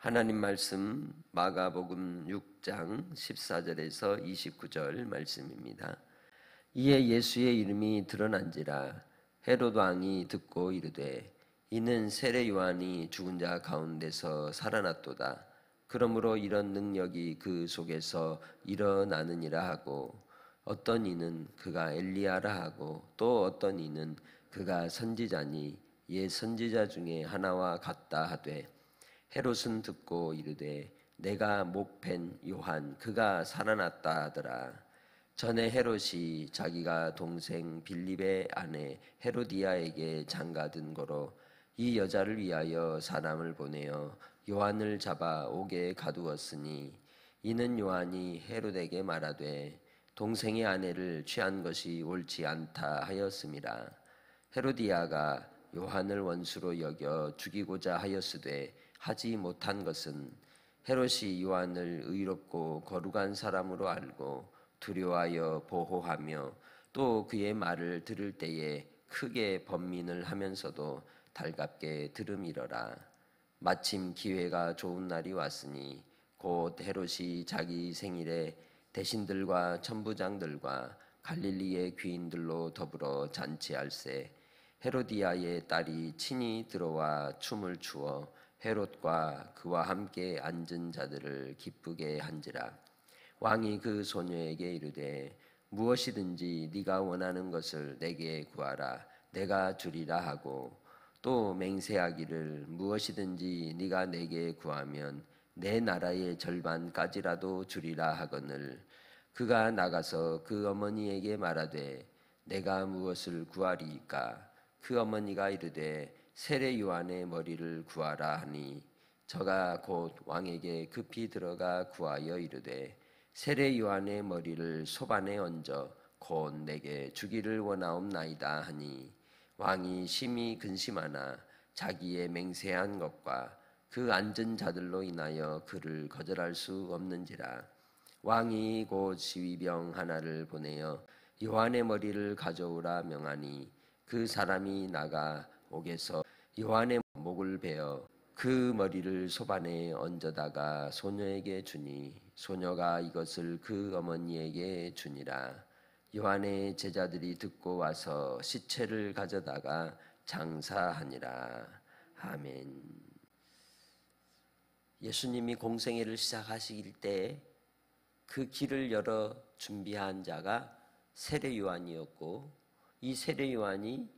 하나님 말씀 마가복음 6장 14절에서 29절 말씀입니다. 이에 예수의 이름이 드러난지라 헤롯 왕이 듣고 이르되 이는 세례 요한이 죽은 자 가운데서 살아났도다. 그러므로 이런 능력이 그 속에서 일어나느니라 하고 어떤 이는 그가 엘리야라 하고 또 어떤 이는 그가 선지자니 옛 선지자 중에 하나와 같다 하되 헤롯은 듣고 이르되 내가 목팬 요한 그가 살아났다 하더라. 전에 헤롯이 자기가 동생 빌립의 아내 헤로디아에게 장가든 거로 이 여자를 위하여 사람을 보내어 요한을 잡아 옥에 가두었으니 이는 요한이 헤롯에게 말하되 동생의 아내를 취한 것이 옳지 않다 하였음이라. 헤로디아가 요한을 원수로 여겨 죽이고자 하였으되 하지 못한 것은 헤롯이 요한을 의롭고 거룩한 사람으로 알고 두려워하여 보호하며 또 그의 말을 들을 때에 크게 번민을 하면서도 달갑게 들음이러라. 마침 기회가 좋은 날이 왔으니 곧 헤롯이 자기 생일에 대신들과 천부장들과 갈릴리의 귀인들로 더불어 잔치할세 헤로디아의 딸이 친히 들어와 춤을 추어 헤롯과 그와 함께 앉은 자들을 기쁘게 한지라. 왕이 그 소녀에게 이르되 무엇이든지 네가 원하는 것을 내게 구하라 내가 주리라 하고 또 맹세하기를 무엇이든지 네가 내게 구하면 내 나라의 절반까지라도 주리라 하거늘 그가 나가서 그 어머니에게 말하되 내가 무엇을 구하리이까. 그 어머니가 이르되 세례 요한의 머리를 구하라 하니 저가 곧 왕에게 급히 들어가 구하여 이르되 세례 요한의 머리를 소반에 얹어 곧 내게 주기를 원하옵나이다 하니 왕이 심히 근심하나 자기의 맹세한 것과 그 앉은 자들로 인하여 그를 거절할 수 없는지라. 왕이 곧 시위병 하나를 보내어 요한의 머리를 가져오라 명하니 그 사람이 나가 옥에서 요한의 목을 베어 그 머리를 소반에 얹어다가 소녀에게 주니 소녀가 이것을 그 어머니에게 주니라. 요한의 제자들이 듣고 와서 시체를 가져다가 장사하니라. 아멘. 예수님이 공생애를 시작하실 때 그 길을 열어 준비한 자가 세례 요한이었고 이 세례 요한이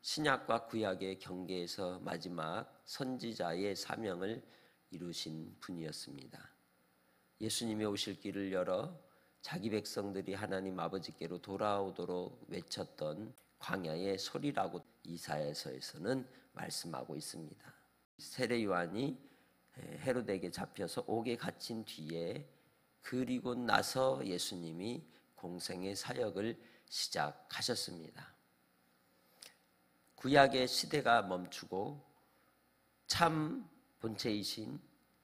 신약과 구약의 경계에서 마지막 선지자의 사명을 이루신 분이었습니다. 예수님이 오실 길을 열어 자기 백성들이 하나님 아버지께로 돌아오도록 외쳤던 광야의 소리라고 이사야서에서는 말씀하고 있습니다. 세례 요한이 헤롯에게 잡혀서 옥에 갇힌 뒤에 그리고 나서 예수님이 공생의 사역을 시작하셨습니다. 구약의 시대가 멈추고 참 본체이신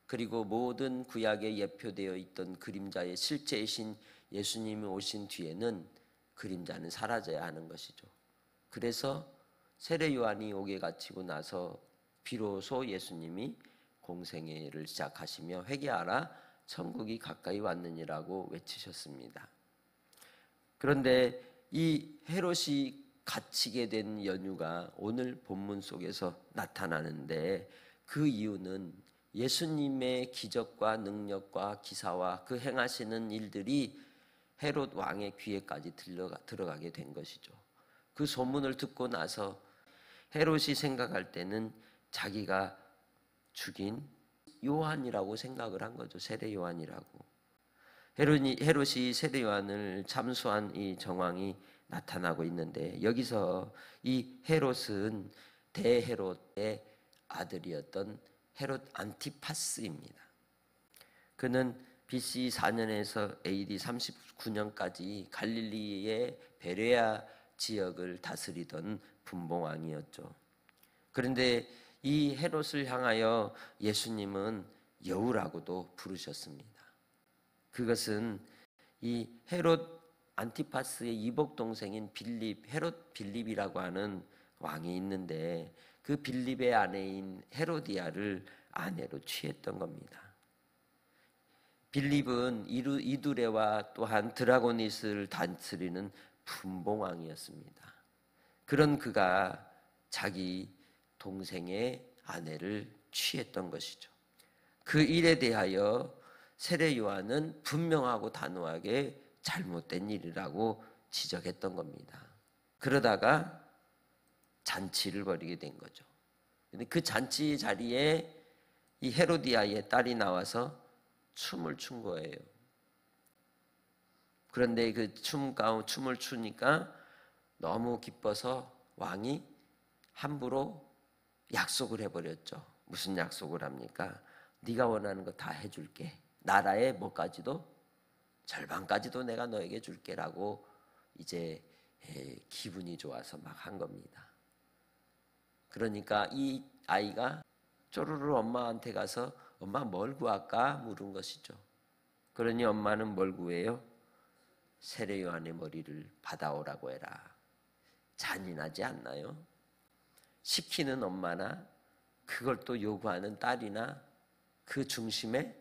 그리고 모든 구약에 예표되어 있던 그림자의 실제이신 예수님이 오신 뒤에는 그림자는 사라져야 하는 것이죠. 그래서 세례 요한이 옥에 갇히고 나서 비로소 예수님이 공생애를 시작하시며 회개하라 천국이 가까이 왔느니라고 외치셨습니다. 그런데 이 헤롯이 갇히게 된 연유가 오늘 본문 속에서 나타나는데 그 이유는 예수님의 기적과 능력과 기사와 그 행하시는 일들이 헤롯 왕의 귀에까지 들어가게 된 것이죠. 그 소문을 듣고 나서 헤롯이 생각할 때는 자기가 죽인 요한이라고 생각을 한 거죠. 세례 요한이라고. 헤롯이 세례 요한을 참수한 이 정황이 나타나고 있는데 여기서 이 헤롯은 대헤롯의 아들이었던 헤롯 안티파스입니다. 그는 BC 4년에서 AD 39년까지 갈릴리의 베레아 지역을 다스리던 분봉왕이었죠. 그런데 이 헤롯을 향하여 예수님은 여우라고도 부르셨습니다. 그것은 이 헤롯 안티파스의 이복 동생인 헤롯 빌립이라고 하는 왕이 있는데 그 빌립의 아내인 헤로디아를 아내로 취했던 겁니다. 빌립은 이두레와 또한 드라고니스를 다스리는 분봉왕이었습니다. 그런 그가 자기 동생의 아내를 취했던 것이죠. 그 일에 대하여 세례 요한은 분명하고 단호하게 잘못된 일이라고 지적했던 겁니다. 그러다가 잔치를 벌이게 된 거죠. 근데 그 잔치 자리에 이 헤로디아의 딸이 나와서 춤을 춘 거예요. 그런데 그 춤을 추니까 너무 기뻐서 왕이 함부로 약속을 해버렸죠. 무슨 약속을 합니까? 네가 원하는 거 다 해줄게. 나라의 뭐까지도 절반까지도 내가 너에게 줄게라고 이제 기분이 좋아서 막 한 겁니다. 그러니까 이 아이가 쪼르르 엄마한테 가서 엄마 뭘 구할까 물은 것이죠. 그러니 엄마는 뭘 구해요? 세례 요한의 머리를 받아오라고 해라. 잔인하지 않나요? 시키는 엄마나 그걸 또 요구하는 딸이나 그 중심에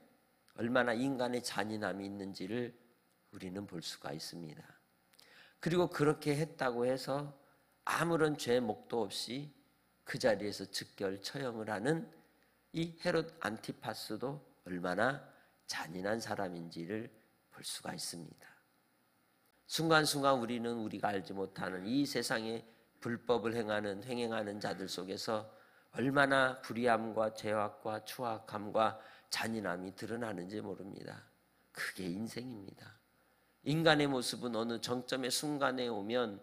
얼마나 인간의 잔인함이 있는지를 우리는 볼 수가 있습니다. 그리고 그렇게 했다고 해서 아무런 죄목도 없이 그 자리에서 즉결 처형을 하는 이 헤롯 안티파스도 얼마나 잔인한 사람인지를 볼 수가 있습니다. 순간순간 우리는 우리가 알지 못하는 이 세상에 불법을 횡행하는 자들 속에서 얼마나 불의함과 죄악과 추악함과 잔인함이 드러나는지 모릅니다. 그게 인생입니다. 인간의 모습은 어느 정점의 순간에 오면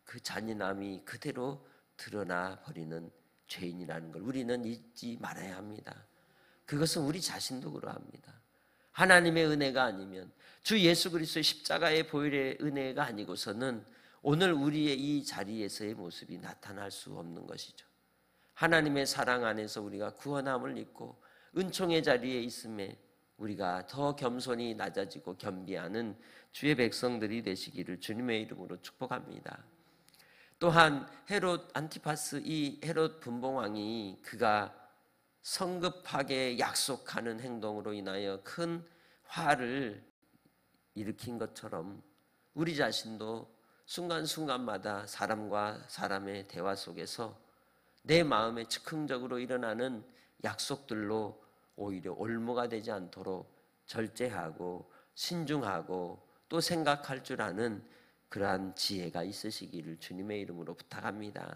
그 잔인함이 그대로 드러나 버리는 죄인이라는 걸 우리는 잊지 말아야 합니다. 그것은 우리 자신도 그러합니다. 하나님의 은혜가 아니면 주 예수 그리스도의 십자가의 보혈의 은혜가 아니고서는 오늘 우리의 이 자리에서의 모습이 나타날 수 없는 것이죠. 하나님의 사랑 안에서 우리가 구원함을 입고 은총의 자리에 있음에 우리가 더 겸손히 낮아지고 겸비하는 주의 백성들이 되시기를 주님의 이름으로 축복합니다. 또한 헤롯 안티파스 이 헤롯 분봉왕이 그가 성급하게 약속하는 행동으로 인하여 큰 화를 일으킨 것처럼 우리 자신도 순간순간마다 사람과 사람의 대화 속에서 내 마음에 즉흥적으로 일어나는 약속들로 오히려 올무가 되지 않도록 절제하고 신중하고 또 생각할 줄 아는 그러한 지혜가 있으시기를 주님의 이름으로 부탁합니다.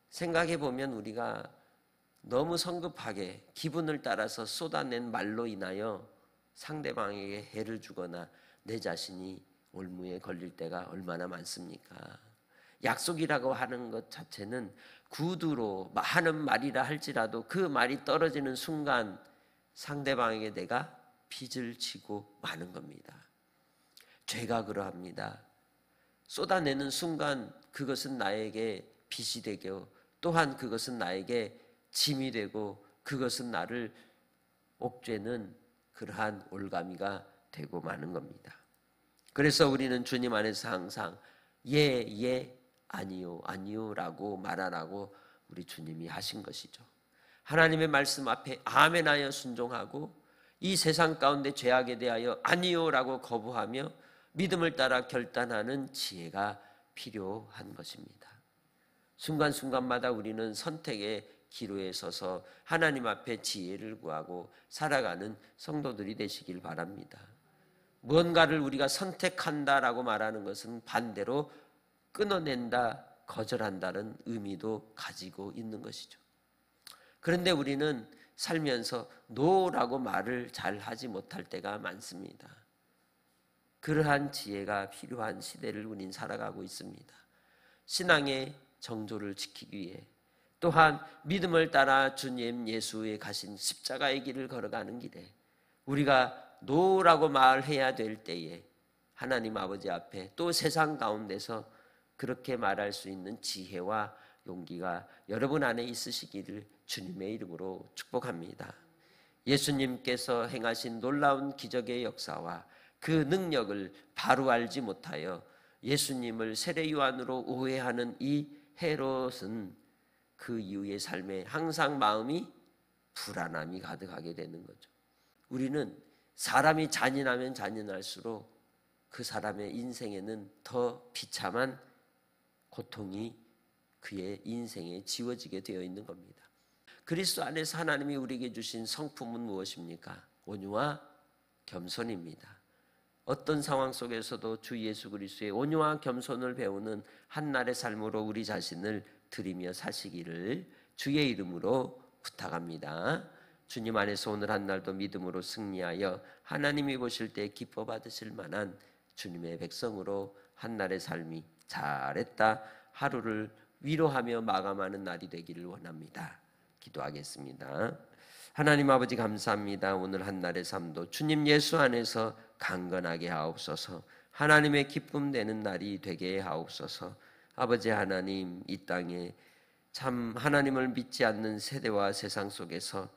생각해 보면 우리가 너무 성급하게 기분을 따라서 쏟아낸 말로 인하여 상대방에게 해를 주거나 내 자신이 올무에 걸릴 때가 얼마나 많습니까? 약속이라고 하는 것 자체는 구두로 하는 말이라 할지라도 그 말이 떨어지는 순간 상대방에게 내가 빚을 지고 마는 겁니다. 죄가 그러합니다. 쏟아내는 순간 그것은 나에게 빚이 되고 또한 그것은 나에게 짐이 되고 그것은 나를 옥죄는 그러한 올가미가 되고 마는 겁니다. 그래서 우리는 주님 안에서 항상 예, 아니요, 아니요라고 말하라고 우리 주님이 하신 것이죠. 하나님의 말씀 앞에 아멘하여 순종하고 이 세상 가운데 죄악에 대하여 아니요라고 거부하며 믿음을 따라 결단하는 지혜가 필요한 것입니다. 순간순간마다 우리는 선택의 기로에 서서 하나님 앞에 지혜를 구하고 살아가는 성도들이 되시길 바랍니다. 무언가를 우리가 선택한다라고 말하는 것은 반대로 끊어낸다, 거절한다는 의미도 가지고 있는 것이죠. 그런데 우리는 살면서 노라고 말을 잘 하지 못할 때가 많습니다. 그러한 지혜가 필요한 시대를 우린 살아가고 있습니다. 신앙의 정조를 지키기 위해 또한 믿음을 따라 주님 예수의 가신 십자가의 길을 걸어가는 길에 우리가 노라고 말해야 될 때에 하나님 아버지 앞에 또 세상 가운데서 그렇게 말할 수 있는 지혜와 용기가 여러분 안에 있으시기를 주님의 이름으로 축복합니다. 예수님께서 행하신 놀라운 기적의 역사와 그 능력을 바로 알지 못하여 예수님을 세례 요한으로 오해하는 이 헤롯은 그 이후의 삶에 항상 마음이 불안함이 가득하게 되는 거죠. 우리는 사람이 잔인하면 잔인할수록 그 사람의 인생에는 더 비참한 고통이 그의 인생에 지워지게 되어 있는 겁니다. 그리스도 안에서 하나님이 우리에게 주신 성품은 무엇입니까? 온유와 겸손입니다. 어떤 상황 속에서도 주 예수 그리스도의 온유와 겸손을 배우는 한날의 삶으로 우리 자신을 드리며 사시기를 주의 이름으로 부탁합니다. 주님 안에서 오늘 한날도 믿음으로 승리하여 하나님이 보실 때 기뻐 받으실 만한 주님의 백성으로 한날의 삶이 잘했다 하루를 위로하며 마감하는 날이 되기를 원합니다. 기도하겠습니다. 하나님 아버지 감사합니다. 오늘 한날의 삶도 주님 예수 안에서 강건하게 하옵소서. 하나님의 기쁨 되는 날이 되게 하옵소서. 아버지 하나님, 이 땅에 참 하나님을 믿지 않는 세대와 세상 속에서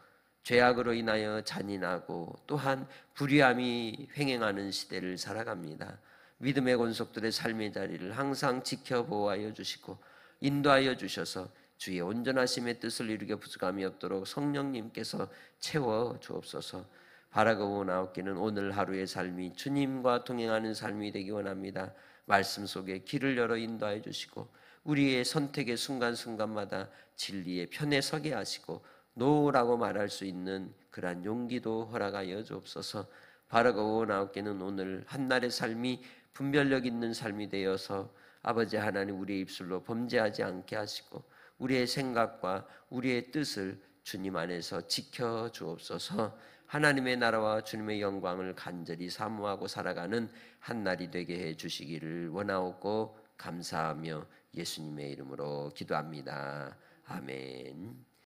죄악으로 인하여 잔인하고 또한 불의함이 횡행하는 시대를 살아갑니다. 믿음의 권속들의 삶의 자리를 항상 지켜 보호하여 주시고 인도하여 주셔서 주의 온전하심의 뜻을 이루게 부족함이 없도록 성령님께서 채워 주옵소서. 바라고 원하옵기는 오늘 하루의 삶이 주님과 동행하는 삶이 되기 원합니다. 말씀 속에 길을 열어 인도하여 주시고 우리의 선택의 순간순간마다 진리의 편에 서게 하시고 노라고 말할 수 있는 그러한 용기도 허락하여 주옵소서. 바라고 원하옵기는 오늘 한날의 삶이 분별력 있는 삶이 되어서 아버지 하나님 우리의 입술로 범죄하지 않게 하시고 우리의 생각과 우리의 뜻을 주님 안에서 지켜 주옵소서. 하나님의 나라와 주님의 영광을 간절히 사모하고 살아가는 한날이 되게 해 주시기를 원하옵고 감사하며 예수님의 이름으로 기도합니다. 아멘.